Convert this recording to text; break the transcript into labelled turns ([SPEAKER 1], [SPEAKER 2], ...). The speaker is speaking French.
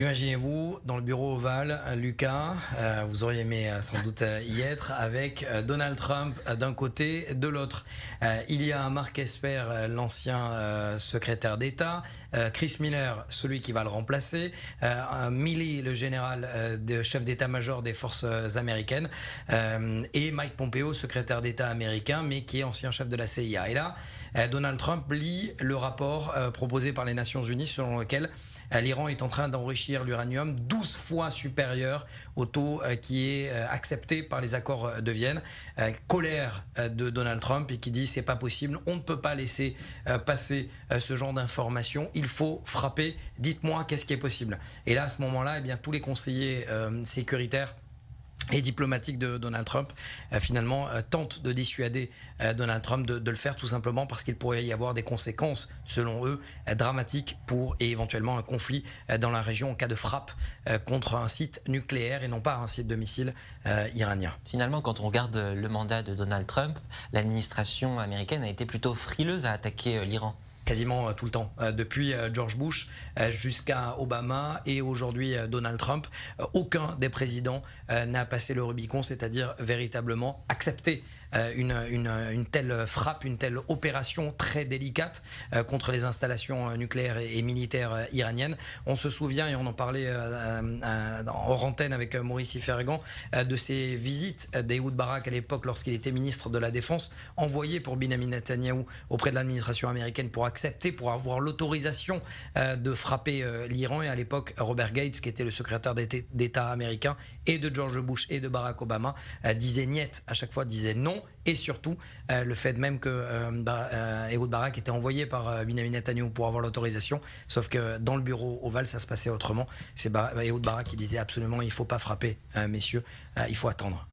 [SPEAKER 1] Imaginez-vous, dans le bureau ovale, Lucas, vous auriez aimé sans doute y être, avec Donald Trump d'un côté, de l'autre. Il y a Mark Esper, l'ancien secrétaire d'État, Chris Miller, celui qui va le remplacer, Milley, le général chef d'état-major des forces américaines, et Mike Pompeo, secrétaire d'État américain, mais qui est ancien chef de la CIA. Et là, Donald Trump lit le rapport proposé par les Nations Unies selon lequel l'Iran est en train d'enrichir l'uranium 12 fois supérieur au taux qui est accepté par les accords de Vienne. Colère de Donald Trump et qui dit c'est pas possible, on ne peut pas laisser passer ce genre d'informations, il faut frapper, dites-moi qu'est-ce qui est possible. Et là à ce moment-là, eh bien, tous les conseillers sécuritaires et diplomatiques de Donald Trump finalement tentent de dissuader Donald Trump de le faire, tout simplement parce qu'il pourrait y avoir des conséquences selon eux dramatiques pour et éventuellement un conflit dans la région en cas de frappe contre un site nucléaire et non pas un site de missiles iranien.
[SPEAKER 2] Finalement, quand on regarde le mandat de Donald Trump, l'administration américaine a été plutôt frileuse à attaquer l'Iran.
[SPEAKER 1] Quasiment tout le temps, depuis George Bush jusqu'à Obama et aujourd'hui Donald Trump, aucun des présidents n'a passé le Rubicon, c'est-à-dire véritablement accepté une telle frappe, une telle opération très délicate contre les installations nucléaires et militaires iraniennes. On se souvient, et on en parlait hors antenne avec Maurice Fergan, de ces visites d'Ehud Barak à l'époque lorsqu'il était ministre de la Défense, envoyées pour Benjamin Netanyahou auprès de l'administration américaine pour accepter, pour avoir l'autorisation de frapper l'Iran. Et à l'époque, Robert Gates, qui était le secrétaire d'État américain, et de George Bush et de Barack Obama, disait niet, à chaque fois disait non. Et surtout, le fait même que Ehud Barak était envoyé par Benjamin Netanyahou pour avoir l'autorisation, sauf que dans le bureau ovale, ça se passait autrement. C'est Ehud Barak qui disait absolument, il ne faut pas frapper, messieurs, il faut attendre.